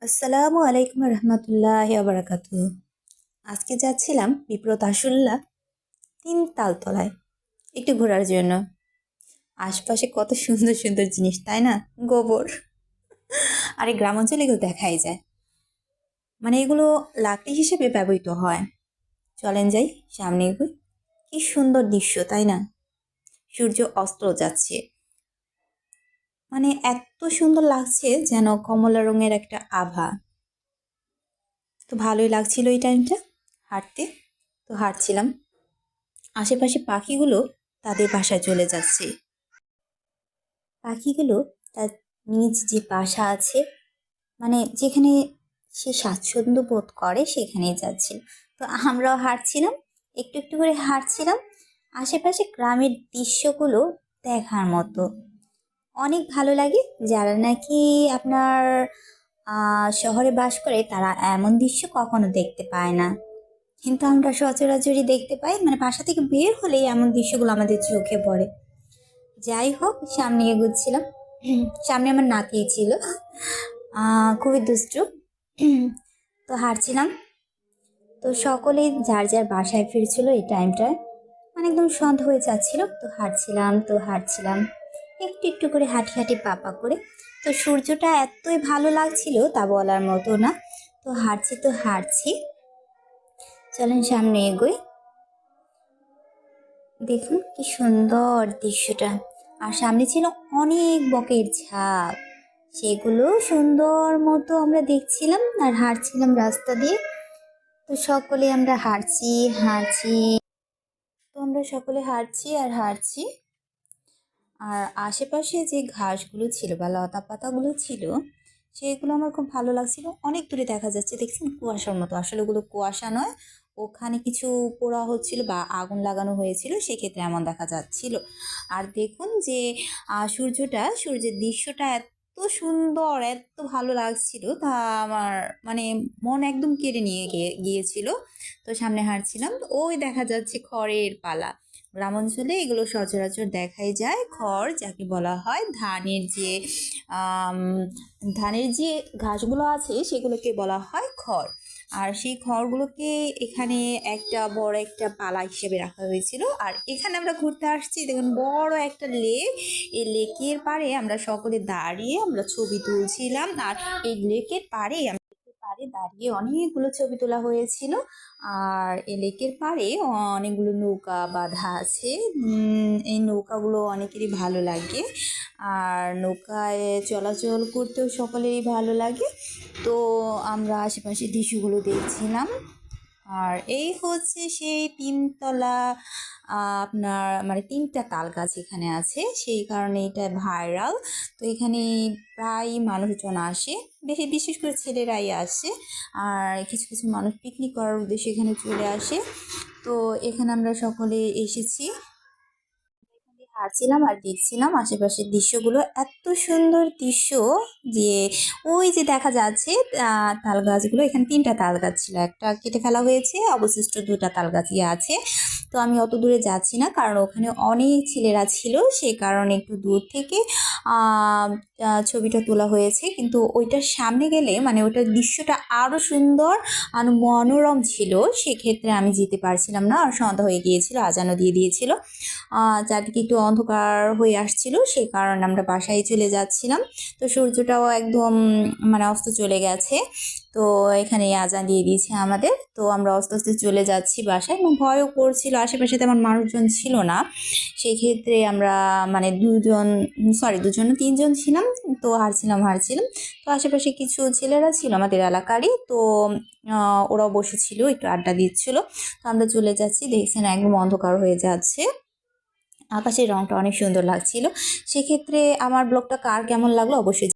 আসসালামু আলাইকুম রহমতুল্লাহ বারাকাতু। আজকে যাচ্ছিলাম বিপ্রতাশুল্লাহ 3 তালতলায় একটু ঘোরার জন্য। আশপাশে কত সুন্দর সুন্দর জিনিস, তাই না? গোবর। আর এই গ্রাম অঞ্চলে এগুলো দেখাই যায়, মানে এগুলো লাকড়ি হিসেবে ব্যবহৃত হয়। চলেন যাই, সামনে এগুলো। কি সুন্দর দৃশ্য, তাই না? সূর্য অস্ত যাচ্ছে, মানে এত সুন্দর লাগছে যেন কমলা রঙের একটা আভা। তো ভালোই লাগছিল এই টাইমটা হাঁটতে। তো হাঁটছিলাম, আশেপাশে পাখিগুলো তাদের বাসায় চলে যাচ্ছে। পাখিগুলো তার নিজ যে বাসা আছে, মানে যেখানে সে স্বাচ্ছন্দ্য বোধ করে সেখানেই যাচ্ছে। তো আমরাও হাঁটছিলাম, একটু একটু করে হাঁটছিলাম। আশেপাশে গ্রামের দৃশ্যগুলো দেখার মতো, অনেক ভালো লাগে। যারা নাকি আপনার শহরে বাস করে তারা এমন দৃশ্য কখনো দেখতে পায় না, কিন্তু আমরা সচরাচরই দেখতে পাই। মানে বাসা থেকে বের হলেই এমন দৃশ্যগুলো আমাদের চোখে পড়ে। যাই হোক, সামনে এগোচ্ছিলাম। সামনে আমার নাতি ছিল, খুবই দুষ্টু। তো হাঁটছিলাম, তো সকলেই যার যার বাসায় ফিরছিল এই টাইমটায়, মানে একদম সন্ধ্যা হয়ে যাচ্ছিল। তো হাঁটছিলাম একটু একটু করে, হাঁটি হাঁটি পাপা করে। তো সূর্যটা এতই ভালো লাগছিল তা বলার মতো না। তো হাঁটছি, চলেন সামনে এগোই। দেখুন কি সুন্দর দৃশ্যটা। আর সামনে ছিল অনেক বকের ঝাঁক, সেগুলো সুন্দর মতো আমরা দেখছিলাম আর হাঁটছিলাম রাস্তা দিয়ে। তো সকলে আমরা হাঁটছি। তো আমরা সকলে হাঁটছি আর হাঁটছি। আর আশেপাশে যে ঘাসগুলো ছিল বা লতা পাতাগুলো ছিল, সেগুলো আমার খুব ভালো লাগছিল। অনেক দূরে দেখা যাচ্ছে, দেখছেন, কুয়াশার মতো। আসলে ওগুলো কুয়াশা নয়, ওখানে কিছু পোড়া হচ্ছিল বা আগুন লাগানো হয়েছিল, সেক্ষেত্রে এমন দেখা যাচ্ছিল। আর দেখুন যে সূর্যের দৃশ্যটা এত সুন্দর, এত ভালো লাগছিল, তা আমার মানে মন একদম কেড়ে নিয়ে গিয়েছিল। তো সামনে হাঁটছিলাম, তো ওই দেখা যাচ্ছে খড়ের পালা। গ্রাম অঞ্চলে এগুলো সচরাচর দেখাই যায়। খড় যাকে বলা হয়, আম, ধানের যে ঘাসগুলো আছে সেগুলোকে বলা হয় খড়। আর সেই খড়গুলোকে এখানে একটা বড় একটা পালা হিসেবে রাখা হয়েছিল। আর এখানে আমরা ঘুরতে আসছি, দেখুন বড় একটা লেক। এই লেকের পাড়ে আমরা সকলে দাঁড়িয়ে আমরা ছবি তুলছিলাম। আর এই লেকের পাড়ে দাঁড়িয়ে অনেকগুলো ছবি তোলা হয়েছিল। আর এই লেকের পাড়ে অনেকগুলো নৌকা বাঁধা আছে। এই নৌকাগুলো অনেকেরই ভালো লাগে, আর নৌকায় চলাচল করতেও সকলেরই ভালো লাগে। তো আমরা আশেপাশে দৃশ্যগুলো দেখছিলাম। আর এই হচ্ছে সেই 3 তলা, আপনার মানে 3টা তাল গাছ এখানে আছে, সেই কারণে এটা ভাইরাল। তো এখানে প্রায় মানুষজন আসে, বিশেষ করে ছেলেরাই আসে। আর কিছু কিছু মানুষ পিকনিক করার উদ্দেশ্যে এখানে চলে আসে। তো এখানে আমরা সকলে এসেছি, হাঁটছিলাম আর দেখছিলাম আশেপাশের দৃশ্যগুলো। এত সুন্দর দৃশ্য যে ওই যে দেখা যাচ্ছে তাল গাছগুলো। এখানে 3টা তাল গাছ ছিল, একটা কেটে ফেলা হয়েছে, অবশিষ্ট 2টা তাল গাছই আছে। তো আমি অত দূরে যাচ্ছি না, কারণ ওখানে অনেক ছেলেরা ছিল, সে কারণে একটু দূর থেকে ছবিটা তোলা হয়েছে। কিন্তু ওইটার সামনে গেলে মানে ওইটার দৃশ্যটা আরও সুন্দর আর মনোরম ছিল, সেক্ষেত্রে আমি যেতে পারছিলাম না। আর সন্ধ্যা হয়ে গিয়েছিল, আজানও দিয়ে দিয়েছিল, চারদিকে একটু অন্ধকার হয়ে আসছিল, সেই কারণে আমরা বাসায় চলে যাচ্ছিলাম। তো সূর্যটাও একদম মানে অস্ত চলে গেছে। তো এখানে আজান দিয়ে দিয়েছে আমাদের। তো আমরা আস্তে আস্তে চলে যাচ্ছি বাসায়, এবং ভয়ও করছিল, আশেপাশে তেমন মানুষজন ছিল না। সেই ক্ষেত্রে আমরা মানে দুজন না 3জন ছিলাম। তো হাঁটছিলাম। তো আশেপাশে কিছু ছেলেরা ছিল আমাদের এলাকারই, তো ওরাও বসেছিল, একটু আড্ডা দিচ্ছিল। তো আমরা চলে যাচ্ছি, দেখছেন একদম অন্ধকার হয়ে যাচ্ছে, আকাশের রংটা অনেক সুন্দর লাগছিল। সেক্ষেত্রে আমার ব্লগটা কার কেমন লাগলো অবশ্যই